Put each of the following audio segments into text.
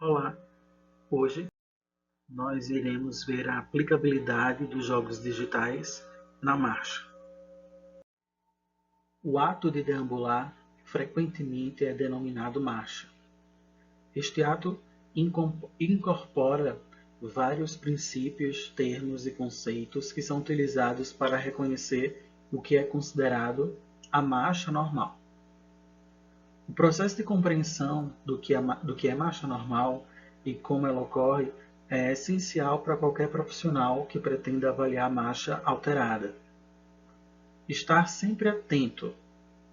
Olá, hoje nós iremos ver a aplicabilidade dos jogos digitais na marcha. O ato de deambular frequentemente é denominado marcha. Este ato incorpora vários princípios, termos e conceitos que são utilizados para reconhecer o que é considerado a marcha normal. O processo de compreensão do que é marcha normal e como ela ocorre é essencial para qualquer profissional que pretenda avaliar a marcha alterada. Estar sempre atento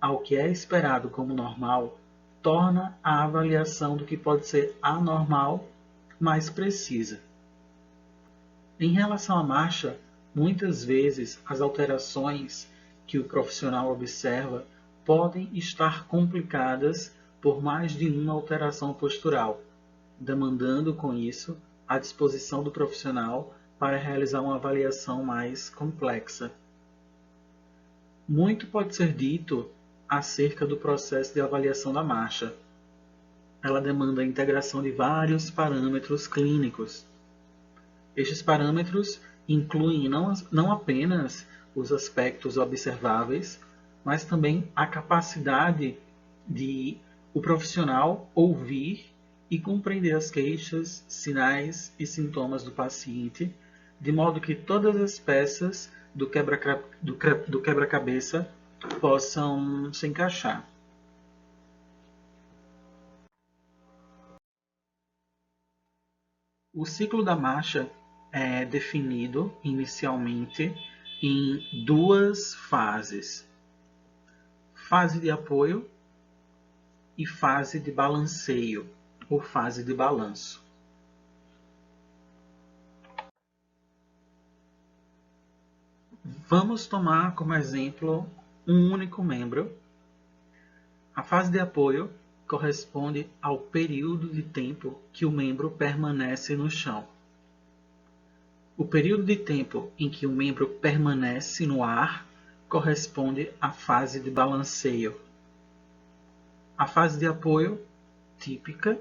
ao que é esperado como normal torna a avaliação do que pode ser anormal mais precisa. Em relação à marcha, muitas vezes as alterações que o profissional observa podem estar complicadas por mais de uma alteração postural, demandando com isso a disposição do profissional para realizar uma avaliação mais complexa. Muito pode ser dito acerca do processo de avaliação da marcha. Ela demanda a integração de vários parâmetros clínicos. Estes parâmetros incluem não apenas os aspectos observáveis, mas também a capacidade de o profissional ouvir e compreender as queixas, sinais e sintomas do paciente, de modo que todas as peças do quebra-cabeça possam se encaixar. O ciclo da marcha é definido inicialmente em duas fases: fase de apoio e fase de balanceio, ou fase de balanço. Vamos tomar como exemplo um único membro. A fase de apoio corresponde ao período de tempo que o membro permanece no chão. O período de tempo em que o membro permanece no ar corresponde à fase de balanceio. A fase de apoio típica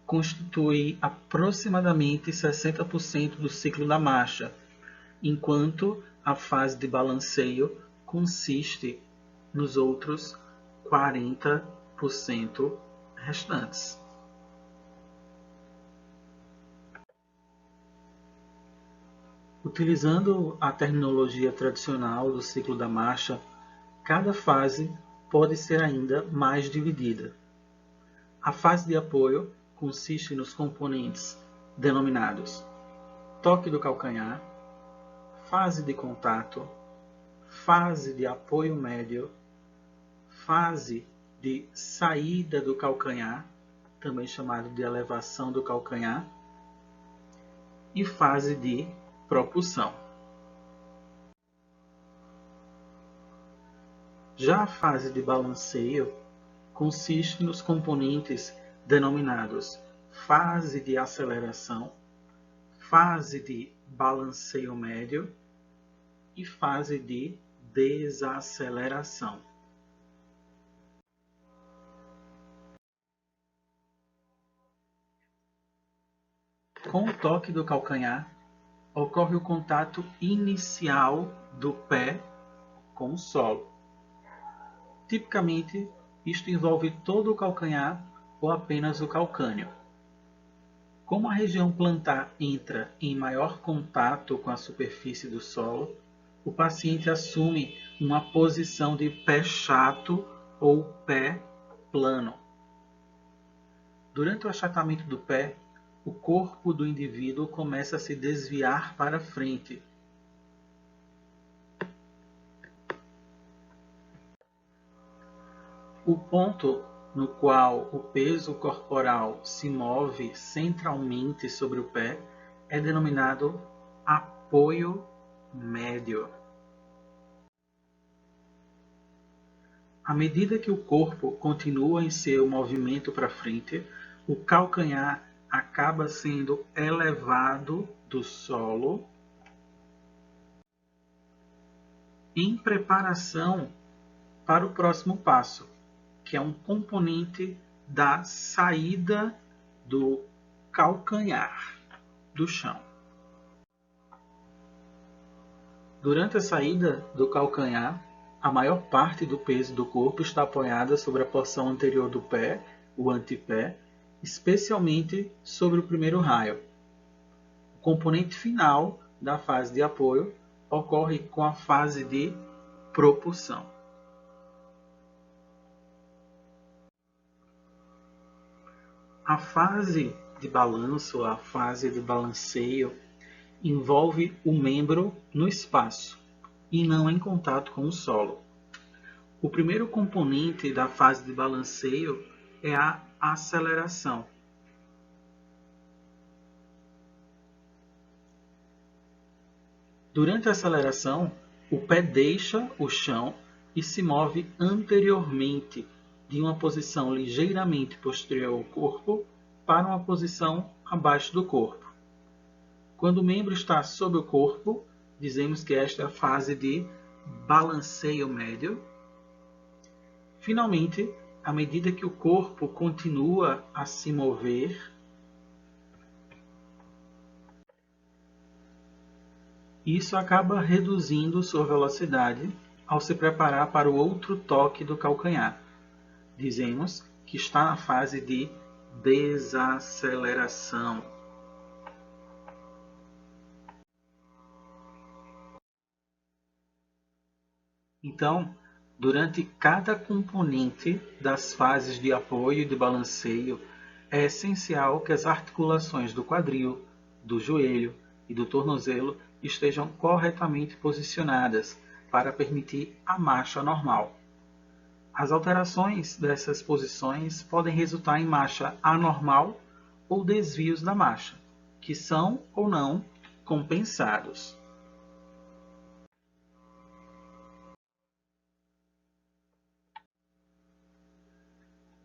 constitui aproximadamente 60% do ciclo da marcha, enquanto a fase de balanceio consiste nos outros 40% restantes. Utilizando a terminologia tradicional do ciclo da marcha, cada fase pode ser ainda mais dividida. A fase de apoio consiste nos componentes denominados toque do calcanhar, fase de contato, fase de apoio médio, fase de saída do calcanhar, também chamado de elevação do calcanhar, e fase de propulsão. Já a fase de balanceio consiste nos componentes denominados fase de aceleração, fase de balanceio médio e fase de desaceleração. Com o toque do calcanhar, ocorre o contato inicial do pé com o solo. Tipicamente, isto envolve todo o calcanhar ou apenas o calcâneo. Como a região plantar entra em maior contato com a superfície do solo, o paciente assume uma posição de pé chato ou pé plano. Durante o achatamento do pé, o corpo do indivíduo começa a se desviar para frente. O ponto no qual o peso corporal se move centralmente sobre o pé é denominado apoio médio. À medida que o corpo continua em seu movimento para frente, o calcanhar acaba sendo elevado do solo em preparação para o próximo passo, que é um componente da saída do calcanhar do chão. Durante a saída do calcanhar, a maior parte do peso do corpo está apoiada sobre a porção anterior do pé, o antepé, especialmente sobre o primeiro raio. O componente final da fase de apoio ocorre com a fase de propulsão. A fase de balanço, a fase de balanceio, envolve o membro no espaço e não em contato com o solo. O primeiro componente da fase de balanceio é a aceleração. Durante a aceleração, o pé deixa o chão e se move anteriormente de uma posição ligeiramente posterior ao corpo para uma posição abaixo do corpo. Quando o membro está sob o corpo, dizemos que esta é a fase de balanceio médio. Finalmente, à medida que o corpo continua a se mover, isso acaba reduzindo sua velocidade ao se preparar para o outro toque do calcanhar. Dizemos que está na fase de desaceleração. Então, durante cada componente das fases de apoio e de balanceio, é essencial que as articulações do quadril, do joelho e do tornozelo estejam corretamente posicionadas para permitir a marcha normal. As alterações dessas posições podem resultar em marcha anormal ou desvios da marcha, que são ou não compensados.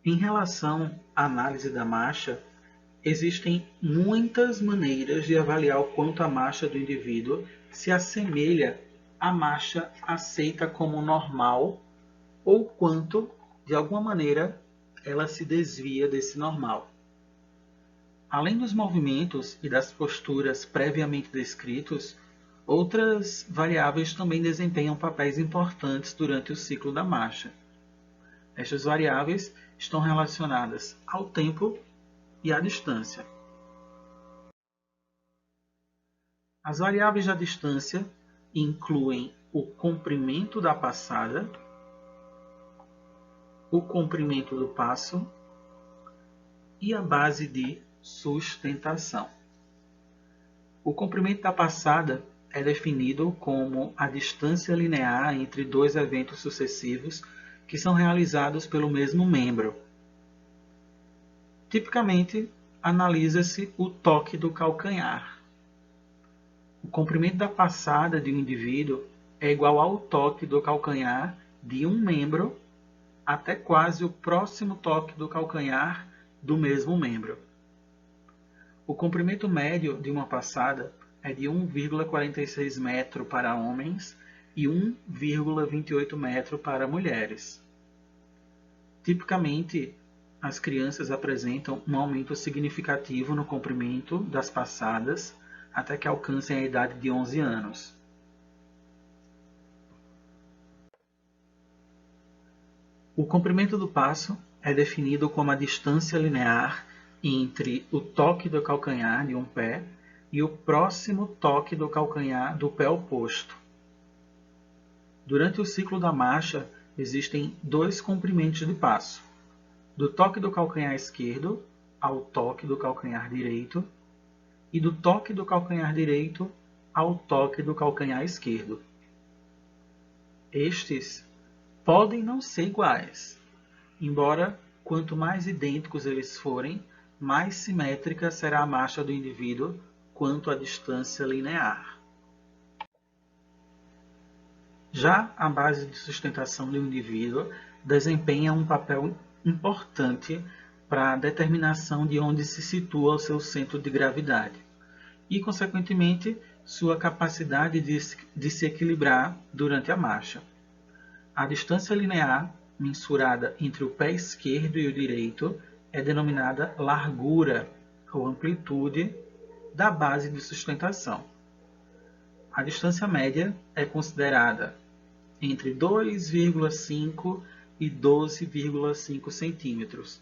Em relação à análise da marcha, existem muitas maneiras de avaliar o quanto a marcha do indivíduo se assemelha à marcha aceita como normal ou quanto, de alguma maneira, ela se desvia desse normal. Além dos movimentos e das posturas previamente descritos, outras variáveis também desempenham papéis importantes durante o ciclo da marcha. Estas variáveis estão relacionadas ao tempo e à distância. As variáveis da distância incluem o comprimento da passada, o comprimento do passo e a base de sustentação. O comprimento da passada é definido como a distância linear entre dois eventos sucessivos que são realizados pelo mesmo membro. Tipicamente, analisa-se o toque do calcanhar. O comprimento da passada de um indivíduo é igual ao toque do calcanhar de um membro até quase o próximo toque do calcanhar do mesmo membro. O comprimento médio de uma passada é de 1,46 metro para homens e 1,28 metro para mulheres. Tipicamente, as crianças apresentam um aumento significativo no comprimento das passadas até que alcancem a idade de 11 anos. O comprimento do passo é definido como a distância linear entre o toque do calcanhar de um pé e o próximo toque do calcanhar do pé oposto. Durante o ciclo da marcha, existem dois comprimentos de passo: do toque do calcanhar esquerdo ao toque do calcanhar direito e do toque do calcanhar direito ao toque do calcanhar esquerdo. Estes podem não ser iguais, embora quanto mais idênticos eles forem, mais simétrica será a marcha do indivíduo quanto à distância linear. Já a base de sustentação do indivíduo desempenha um papel importante para a determinação de onde se situa o seu centro de gravidade e, consequentemente, sua capacidade de se equilibrar durante a marcha. A distância linear, mensurada entre o pé esquerdo e o direito, é denominada largura, ou amplitude da base de sustentação. A distância média é considerada entre 2,5 e 12,5 centímetros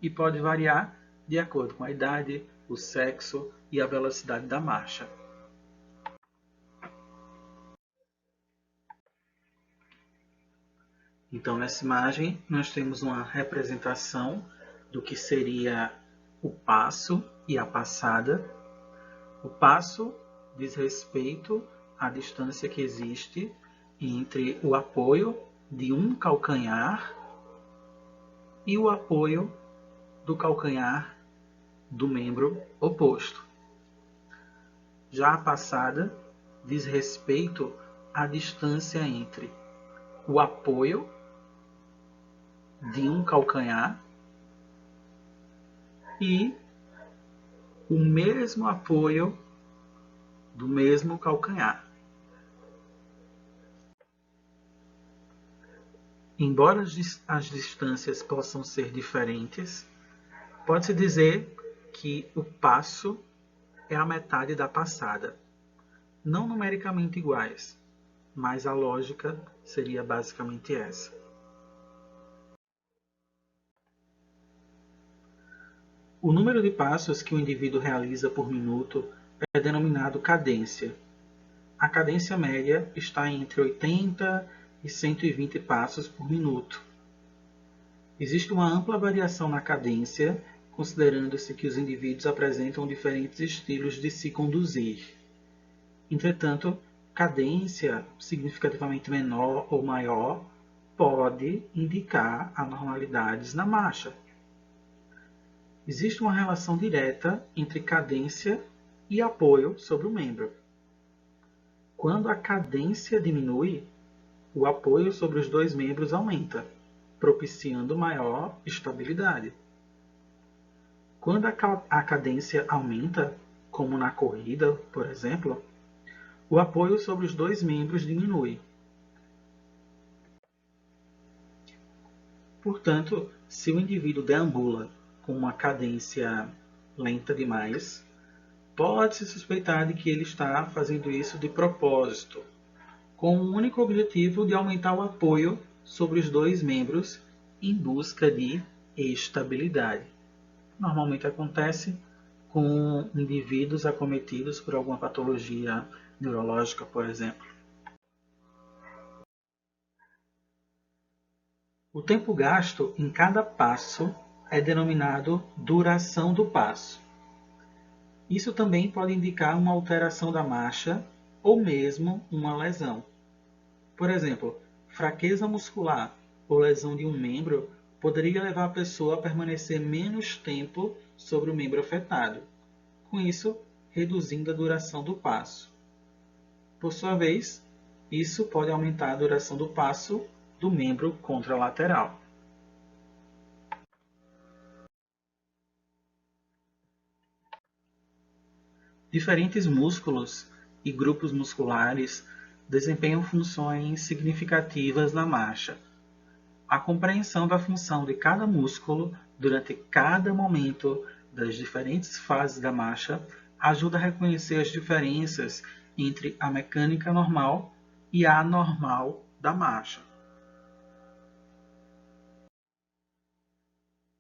e pode variar de acordo com a idade, o sexo e a velocidade da marcha. Então, nessa imagem, nós temos uma representação do que seria o passo e a passada. O passo diz respeito à distância que existe entre o apoio de um calcanhar e o apoio do calcanhar do membro oposto. Já a passada diz respeito à distância entre o apoio de um calcanhar e o mesmo apoio do mesmo calcanhar. Embora as distâncias possam ser diferentes, pode-se dizer que o passo é a metade da passada. Não numericamente iguais, mas a lógica seria basicamente essa. O número de passos que o indivíduo realiza por minuto é denominado cadência. A cadência média está entre 80 e 120 passos por minuto. Existe uma ampla variação na cadência, considerando-se que os indivíduos apresentam diferentes estilos de se conduzir. Entretanto, cadência significativamente menor ou maior pode indicar anormalidades na marcha. Existe uma relação direta entre cadência e apoio sobre o membro. Quando a cadência diminui, o apoio sobre os dois membros aumenta, propiciando maior estabilidade. Quando a cadência aumenta, como na corrida, por exemplo, o apoio sobre os dois membros diminui. Portanto, se o indivíduo deambula com uma cadência lenta demais, pode-se suspeitar de que ele está fazendo isso de propósito, com o único objetivo de aumentar o apoio sobre os dois membros em busca de estabilidade. Normalmente acontece com indivíduos acometidos por alguma patologia neurológica, por exemplo. O tempo gasto em cada passo é denominado duração do passo. Isso também pode indicar uma alteração da marcha ou mesmo uma lesão. Por exemplo, fraqueza muscular ou lesão de um membro poderia levar a pessoa a permanecer menos tempo sobre o membro afetado, com isso reduzindo a duração do passo. Por sua vez, isso pode aumentar a duração do passo do membro contralateral. Diferentes músculos e grupos musculares desempenham funções significativas na marcha. A compreensão da função de cada músculo durante cada momento das diferentes fases da marcha ajuda a reconhecer as diferenças entre a mecânica normal e a anormal da marcha.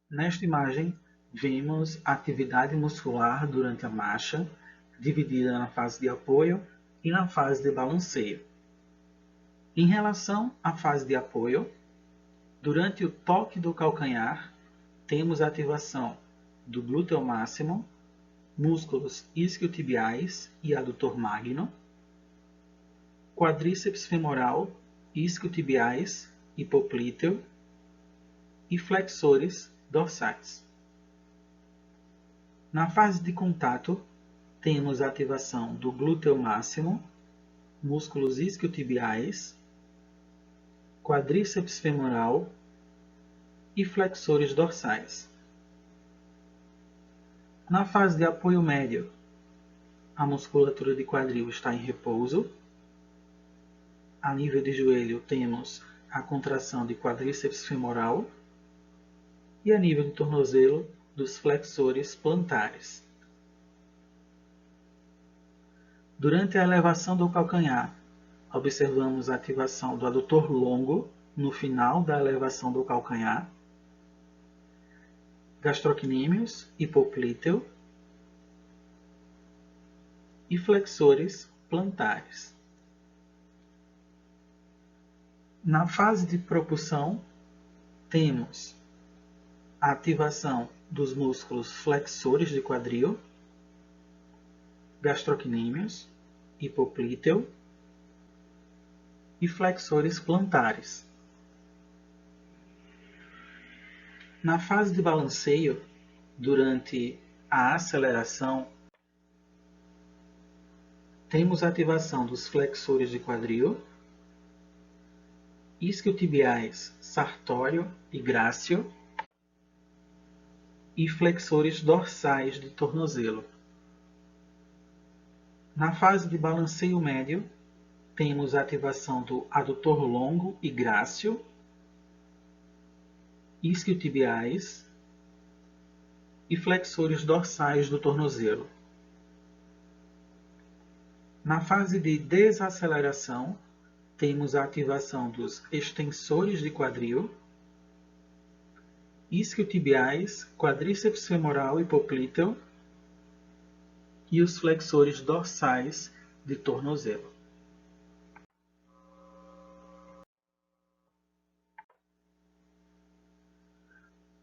Nesta imagem, vemos a atividade muscular durante a marcha, dividida na fase de apoio e na fase de balanceio. Em relação à fase de apoio, durante o toque do calcanhar, temos a ativação do glúteo máximo, músculos isquiotibiais e adutor magno, quadríceps femoral, isquiotibiais e poplíteo e flexores dorsais. Na fase de contato, temos a ativação do glúteo máximo, músculos isquiotibiais, quadríceps femoral e flexores dorsais. Na fase de apoio médio, a musculatura de quadril está em repouso. A nível de joelho, temos a contração de quadríceps femoral. E a nível de tornozelo, dos flexores plantares. Durante a elevação do calcanhar, observamos a ativação do adutor longo no final da elevação do calcanhar, gastrocnêmios e poplíteo e flexores plantares. Na fase de propulsão, temos a ativação dos músculos flexores de quadril, gastrocnêmios e poplíteo e flexores plantares. Na fase de balanceio, durante a aceleração, temos a ativação dos flexores de quadril, isquiotibiais sartório e grácil e flexores dorsais de tornozelo. Na fase de balanceio médio, temos a ativação do adutor longo e grácil, isquiotibiais e flexores dorsais do tornozelo. Na fase de desaceleração, temos a ativação dos extensores de quadril, isquiotibiais, quadríceps femoral e poplíteo e os flexores dorsais de tornozelo.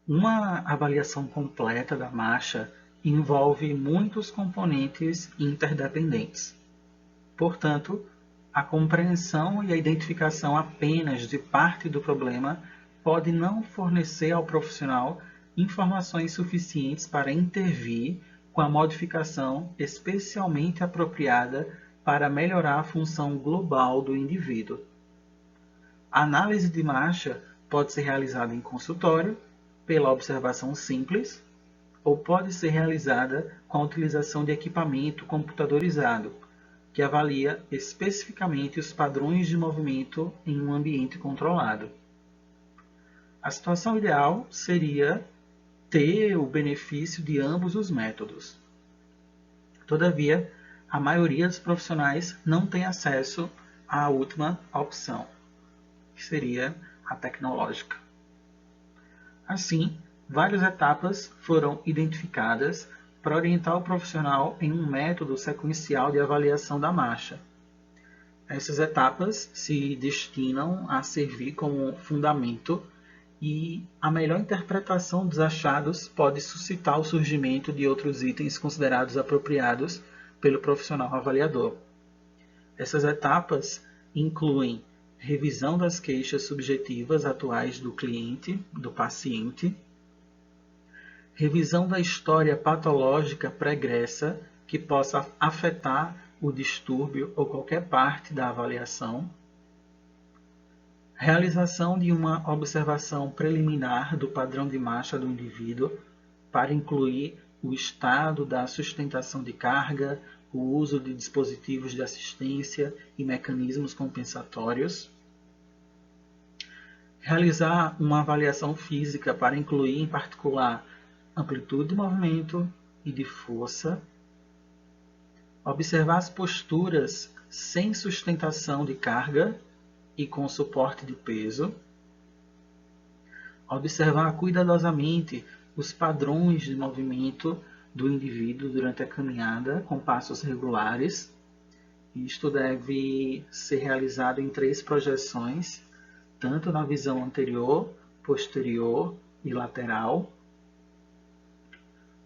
Uma avaliação completa da marcha envolve muitos componentes interdependentes. Portanto, a compreensão e a identificação apenas de parte do problema pode não fornecer ao profissional informações suficientes para intervir com a modificação especialmente apropriada para melhorar a função global do indivíduo. A análise de marcha pode ser realizada em consultório, pela observação simples, ou pode ser realizada com a utilização de equipamento computadorizado, que avalia especificamente os padrões de movimento em um ambiente controlado. A situação ideal seria ter o benefício de ambos os métodos. Todavia, a maioria dos profissionais não tem acesso à última opção, que seria a tecnológica. Assim, várias etapas foram identificadas para orientar o profissional em um método sequencial de avaliação da marcha. Essas etapas se destinam a servir como fundamento e a melhor interpretação dos achados pode suscitar o surgimento de outros itens considerados apropriados pelo profissional avaliador. Essas etapas incluem revisão das queixas subjetivas atuais do cliente, do paciente, revisão da história patológica pregressa que possa afetar o distúrbio ou qualquer parte da avaliação, realização de uma observação preliminar do padrão de marcha do indivíduo para incluir o estado da sustentação de carga, o uso de dispositivos de assistência e mecanismos compensatórios, realizar uma avaliação física para incluir, em particular, amplitude de movimento e de força, observar as posturas sem sustentação de carga e com suporte de peso, observar cuidadosamente os padrões de movimento do indivíduo durante a caminhada com passos regulares. Isto deve ser realizado em 3 projeções, tanto na visão anterior, posterior e lateral.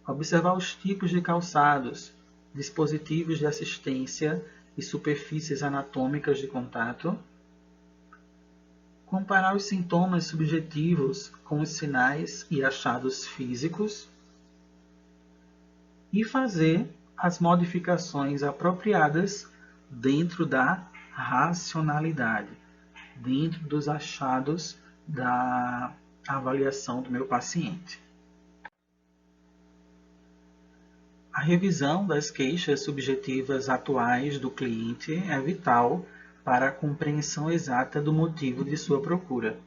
Observar os tipos de calçados, dispositivos de assistência e superfícies anatômicas de contato. Comparar os sintomas subjetivos com os sinais e achados físicos. E fazer as modificações apropriadas dentro da racionalidade, dentro dos achados da avaliação do meu paciente. A revisão das queixas subjetivas atuais do cliente é vital para a compreensão exata do motivo de sua procura.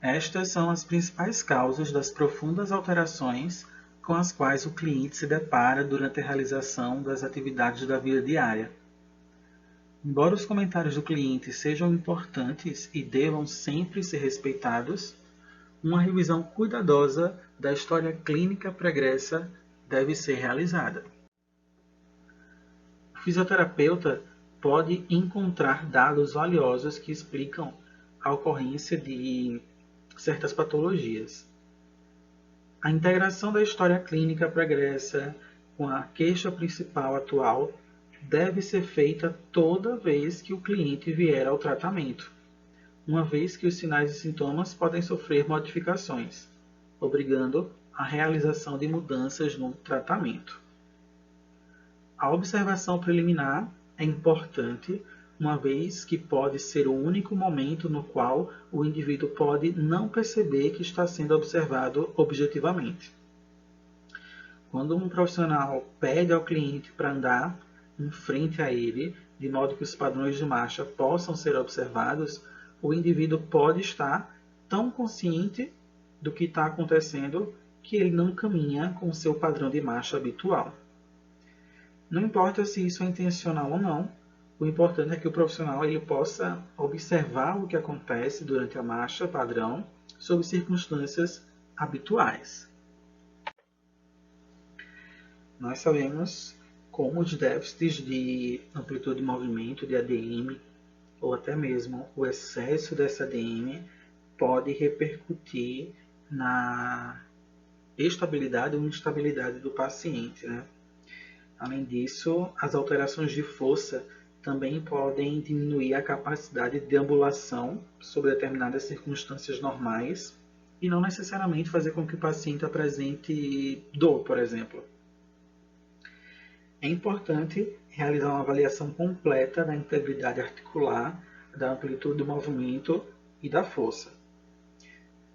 Estas são as principais causas das profundas alterações com as quais o cliente se depara durante a realização das atividades da vida diária. Embora os comentários do cliente sejam importantes e devam sempre ser respeitados, uma revisão cuidadosa da história clínica pregressa deve ser realizada. O fisioterapeuta pode encontrar dados valiosos que explicam a ocorrência de certas patologias. A integração da história clínica pregressa com a queixa principal atual deve ser feita toda vez que o cliente vier ao tratamento, uma vez que os sinais e sintomas podem sofrer modificações, obrigando a realização de mudanças no tratamento. A observação preliminar é importante, uma vez que pode ser o único momento no qual o indivíduo pode não perceber que está sendo observado objetivamente. Quando um profissional pede ao cliente para andar em frente a ele, de modo que os padrões de marcha possam ser observados, o indivíduo pode estar tão consciente do que está acontecendo que ele não caminha com o seu padrão de marcha habitual. Não importa se isso é intencional ou não, o importante é que o profissional ele possa observar o que acontece durante a marcha padrão sob circunstâncias habituais. Nós sabemos como os déficits de amplitude de movimento, de ADM, ou até mesmo o excesso dessa ADM pode repercutir na estabilidade ou instabilidade do paciente, né? Além disso, as alterações de força também podem diminuir a capacidade de ambulação sob determinadas circunstâncias normais e não necessariamente fazer com que o paciente apresente dor, por exemplo. É importante realizar uma avaliação completa da integridade articular, da amplitude do movimento e da força.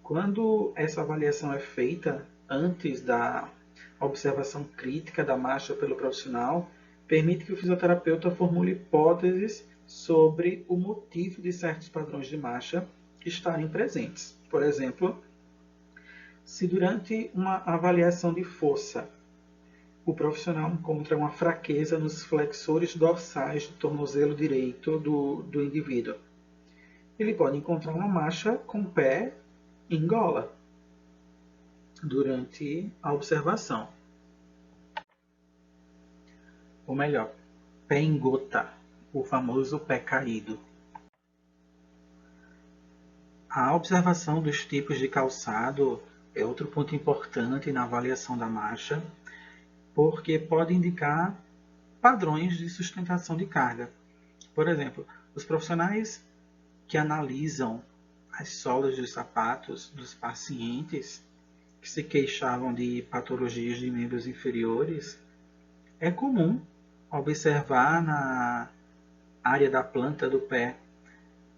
Quando essa avaliação é feita antes da observação crítica da marcha pelo profissional, permite que o fisioterapeuta formule hipóteses sobre o motivo de certos padrões de marcha estarem presentes. Por exemplo, se durante uma avaliação de força o profissional encontra uma fraqueza nos flexores dorsais do tornozelo direito do indivíduo, ele pode encontrar uma marcha com o pé em gola durante a observação. Ou melhor, pé em gota, o famoso pé caído. A observação dos tipos de calçado é outro ponto importante na avaliação da marcha, porque pode indicar padrões de sustentação de carga. Por exemplo, os profissionais que analisam as solas dos sapatos dos pacientes que se queixavam de patologias de membros inferiores, é comum observar na área da planta do pé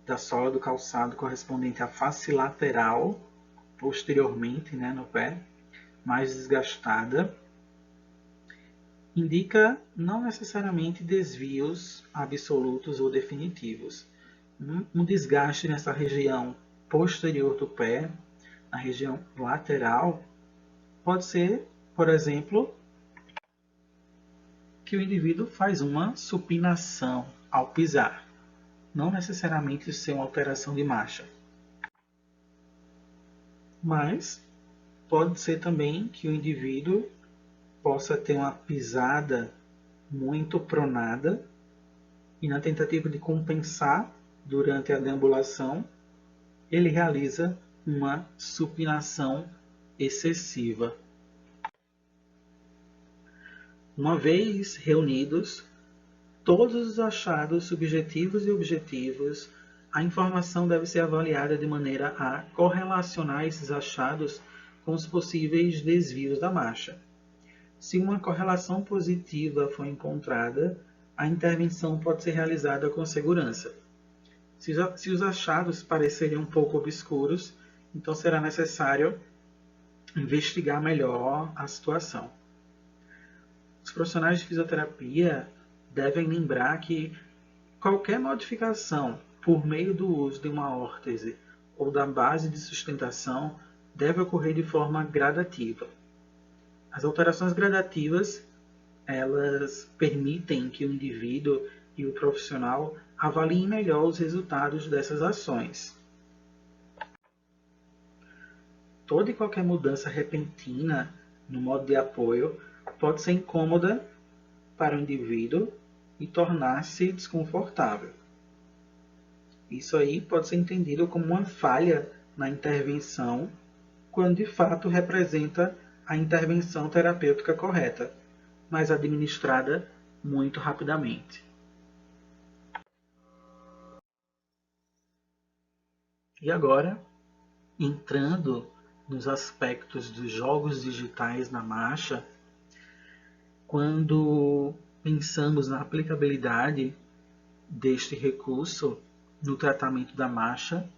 da sola do calçado correspondente à face lateral, posteriormente, no pé, mais desgastada, indica não necessariamente desvios absolutos ou definitivos. Um desgaste nessa região posterior do pé, na região lateral, pode ser, por exemplo, que o indivíduo faz uma supinação ao pisar, não necessariamente ser uma alteração de marcha. Mas pode ser também que o indivíduo possa ter uma pisada muito pronada e na tentativa de compensar durante a deambulação, ele realiza uma supinação excessiva. Uma vez reunidos todos os achados subjetivos e objetivos, a informação deve ser avaliada de maneira a correlacionar esses achados com os possíveis desvios da marcha. Se uma correlação positiva for encontrada, a intervenção pode ser realizada com segurança. Se os achados parecerem um pouco obscuros, então será necessário investigar melhor a situação. Os profissionais de fisioterapia devem lembrar que qualquer modificação por meio do uso de uma órtese ou da base de sustentação deve ocorrer de forma gradativa. As alterações gradativas, elas permitem que o indivíduo e o profissional avaliem melhor os resultados dessas ações. Toda e qualquer mudança repentina no modo de apoio pode ser incômoda para o indivíduo e tornar-se desconfortável. Isso aí pode ser entendido como uma falha na intervenção, quando de fato representa a intervenção terapêutica correta, mas administrada muito rapidamente. E agora, entrando nos aspectos dos jogos digitais na marcha, quando pensamos na aplicabilidade deste recurso no tratamento da marcha,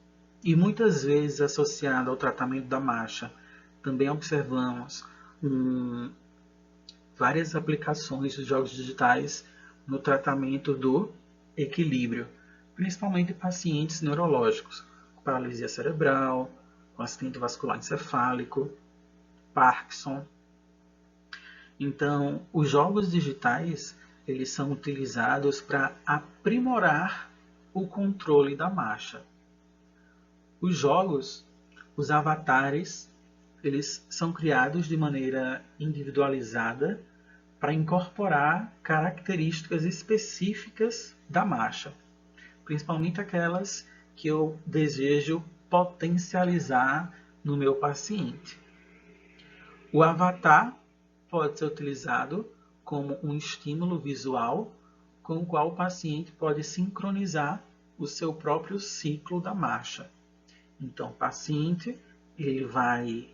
e muitas vezes associado ao tratamento da marcha, também observamos várias aplicações dos jogos digitais no tratamento do equilíbrio, principalmente em pacientes neurológicos, com paralisia cerebral, com acidente vascular encefálico, Parkinson. Então, os jogos digitais, eles são utilizados para aprimorar o controle da marcha. Os jogos, os avatares, eles são criados de maneira individualizada para incorporar características específicas da marcha, principalmente aquelas que eu desejo potencializar no meu paciente. O avatar pode ser utilizado como um estímulo visual com o qual o paciente pode sincronizar o seu próprio ciclo da marcha. Então, o paciente ele vai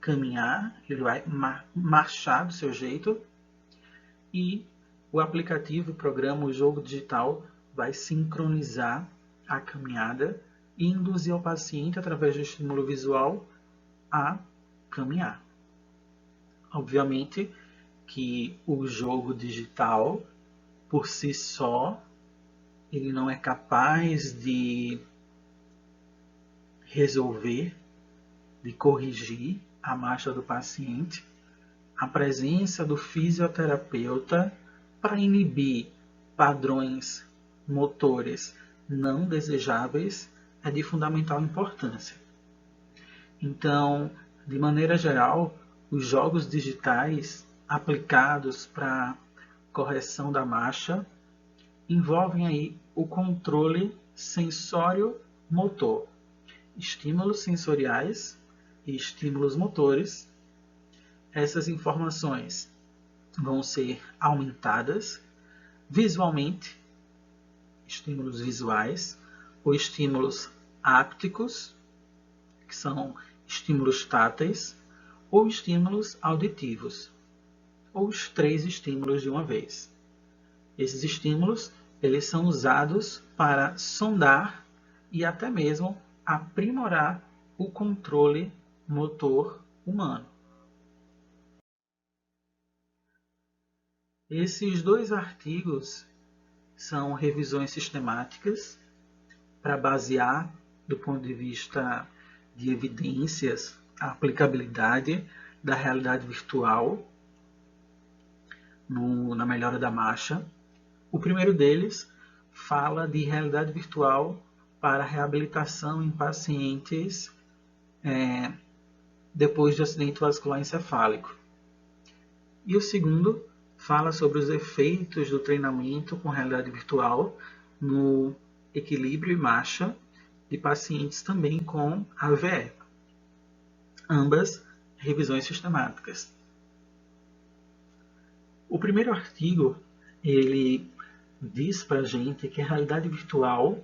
caminhar, ele vai marchar do seu jeito e o aplicativo, o programa, o jogo digital vai sincronizar a caminhada e induzir o paciente, através do estímulo visual, a caminhar. Obviamente que o jogo digital, por si só, ele não é capaz de resolver, de corrigir a marcha do paciente. A presença do fisioterapeuta para inibir padrões motores não desejáveis é de fundamental importância. Então, de maneira geral, os jogos digitais aplicados para correção da marcha envolvem aí o controle sensório-motor, estímulos sensoriais e estímulos motores. Essas informações vão ser aumentadas visualmente, estímulos visuais, ou estímulos ápticos, que são estímulos táteis, ou estímulos auditivos, ou os 3 estímulos de uma vez. Esses estímulos eles são usados para sondar e até mesmo aprimorar o controle motor humano. Esses 2 artigos são revisões sistemáticas para basear, do ponto de vista de evidências, a aplicabilidade da realidade virtual na melhora da marcha. O primeiro deles fala de realidade virtual para reabilitação em pacientes depois de acidente vascular encefálico. E o segundo fala sobre os efeitos do treinamento com realidade virtual no equilíbrio e marcha de pacientes também com AVE. Ambas revisões sistemáticas. O primeiro artigo, ele diz para a gente que a realidade virtual,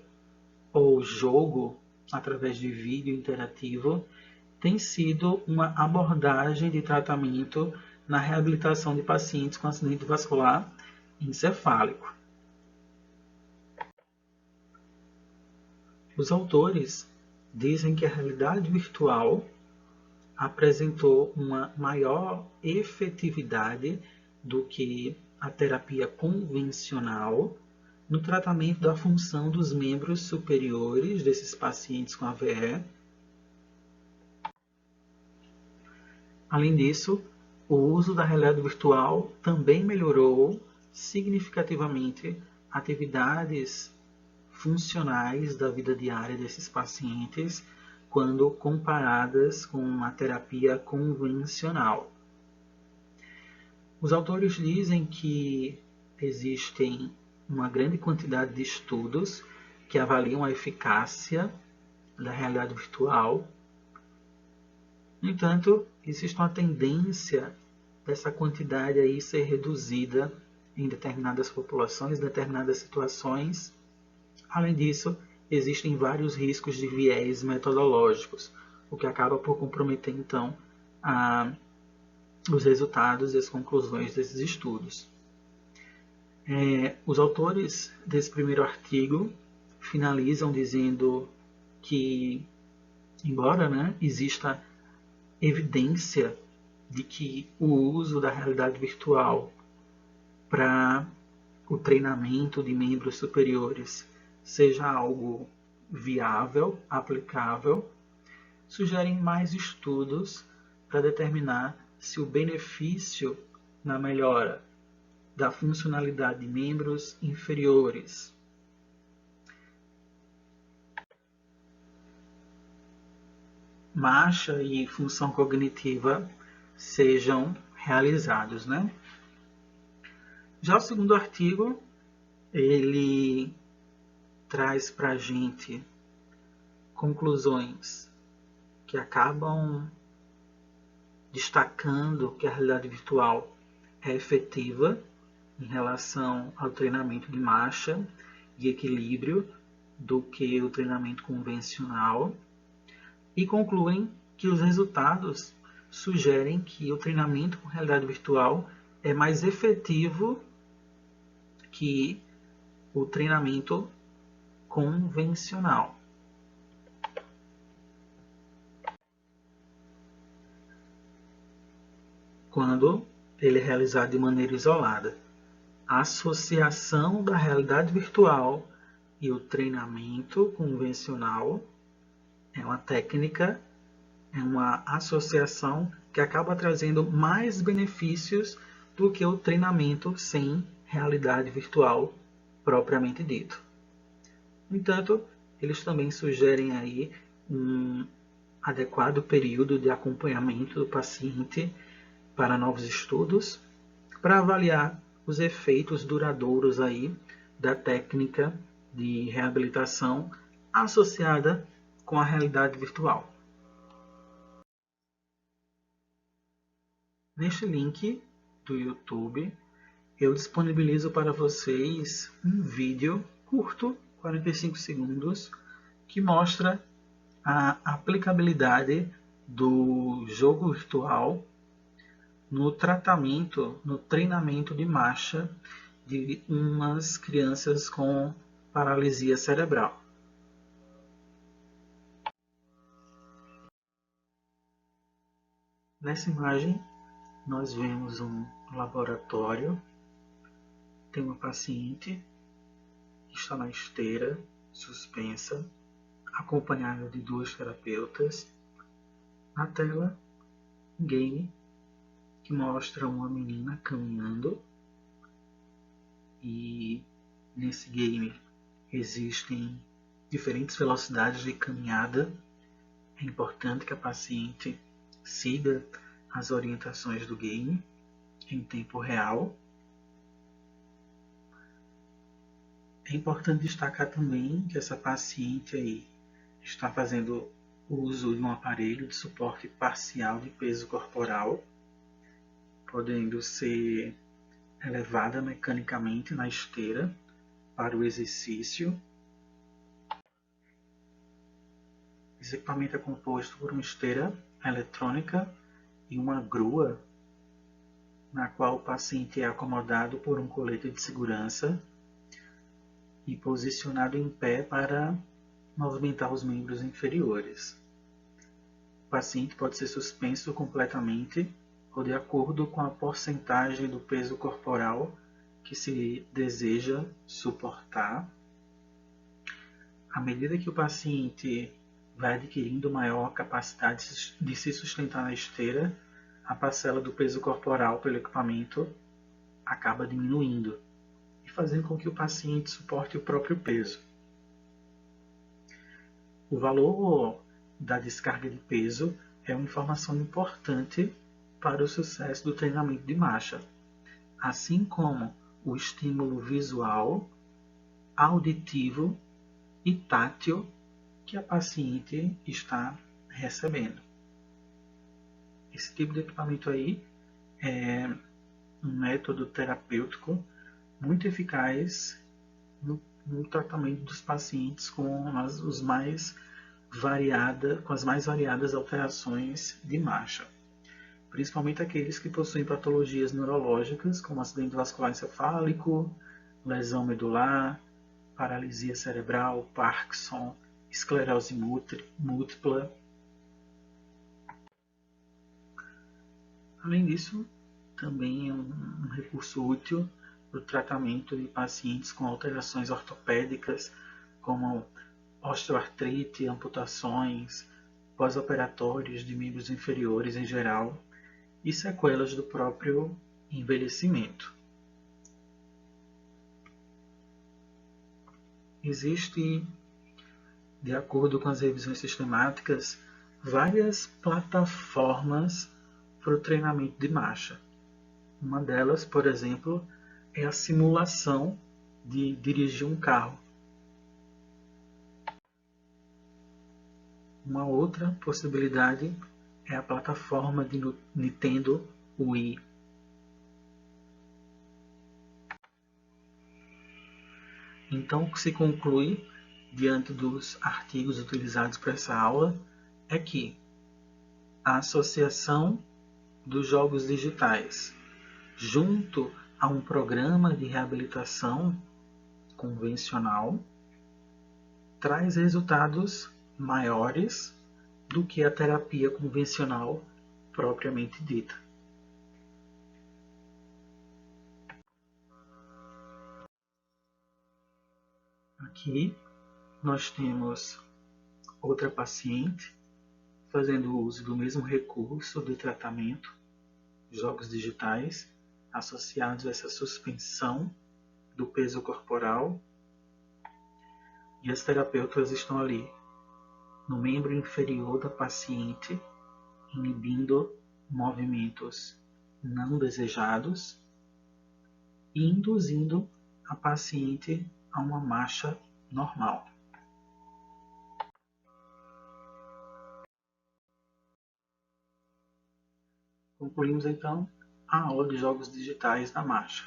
ou jogo através de vídeo interativo, tem sido uma abordagem de tratamento na reabilitação de pacientes com acidente vascular encefálico. Os autores dizem que a realidade virtual apresentou uma maior efetividade do que a terapia convencional no tratamento da função dos membros superiores desses pacientes com AVE. Além disso, O uso da realidade virtual também melhorou significativamente atividades funcionais da vida diária desses pacientes quando comparadas com a terapia convencional. Os autores dizem que existem uma grande quantidade de estudos que avaliam a eficácia da realidade virtual. No entanto, existe uma tendência dessa quantidade aí ser reduzida em determinadas populações, determinadas situações. Além disso, existem vários riscos de viés metodológicos, o que acaba por comprometer, então, os resultados e as conclusões desses estudos. Os autores desse primeiro artigo finalizam dizendo que, embora exista evidência de que o uso da realidade virtual para o treinamento de membros superiores seja algo viável, aplicável, sugerem mais estudos para determinar se o benefício na melhora da funcionalidade de membros inferiores, marcha e função cognitiva sejam realizados, Já o segundo artigo, ele traz para a gente conclusões que acabam destacando que a realidade virtual é efetiva em relação ao treinamento de marcha e equilíbrio do que o treinamento convencional, e concluem que os resultados sugerem que o treinamento com realidade virtual é mais efetivo que o treinamento convencional. Quando ele é realizado de maneira isolada. A associação da realidade virtual e o treinamento convencional é uma técnica, é uma associação que acaba trazendo mais benefícios do que o treinamento sem realidade virtual propriamente dito. No entanto, eles também sugerem aí um adequado período de acompanhamento do paciente para novos estudos, para avaliar os efeitos duradouros aí da técnica de reabilitação associada com a realidade virtual. Neste link do YouTube, eu disponibilizo para vocês um vídeo curto, 45 segundos, que mostra a aplicabilidade do jogo virtual no tratamento, no treinamento de marcha de umas crianças com paralisia cerebral. Nessa imagem, nós vemos um laboratório. Tem uma paciente que está na esteira, suspensa, acompanhada de duas terapeutas. Na tela, um game que mostra uma menina caminhando, e nesse game existem diferentes velocidades de caminhada. É importante que a paciente siga as orientações do game em tempo real. É importante destacar também que essa paciente aí está fazendo uso de um aparelho de suporte parcial de peso corporal, podendo ser elevada mecanicamente na esteira para o exercício. Esse equipamento é composto por uma esteira eletrônica e uma grua, na qual o paciente é acomodado por um colete de segurança e posicionado em pé para movimentar os membros inferiores. O paciente pode ser suspenso completamente ou de acordo com a porcentagem do peso corporal que se deseja suportar. À medida que o paciente vai adquirindo maior capacidade de se sustentar na esteira, a parcela do peso corporal pelo equipamento acaba diminuindo e fazendo com que o paciente suporte o próprio peso. O valor da descarga de peso é uma informação importante para o sucesso do treinamento de marcha, assim como o estímulo visual, auditivo e tátil que a paciente está recebendo. Esse tipo de equipamento aí é um método terapêutico muito eficaz no tratamento dos pacientes com as mais variadas alterações de marcha, principalmente aqueles que possuem patologias neurológicas, como acidente vascular encefálico, lesão medular, paralisia cerebral, Parkinson, esclerose múltipla. Além disso, também é um recurso útil para o tratamento de pacientes com alterações ortopédicas, como osteoartrite, amputações, pós-operatórios de membros inferiores em geral e sequelas do próprio envelhecimento. Existe, de acordo com as revisões sistemáticas, várias plataformas para o treinamento de marcha. Uma delas, por exemplo, é a simulação de dirigir um carro. Uma outra possibilidade é a plataforma de Nintendo Wii. Então, o que se conclui, diante dos artigos utilizados para essa aula, é que a associação dos jogos digitais junto a um programa de reabilitação convencional traz resultados maiores do que a terapia convencional propriamente dita. Aqui nós temos outra paciente fazendo uso do mesmo recurso de tratamento, jogos digitais, associados a essa suspensão do peso corporal, e as terapeutas estão ali no membro inferior da paciente, inibindo movimentos não desejados e induzindo a paciente a uma marcha normal. Concluímos então a aula de jogos digitais na marcha.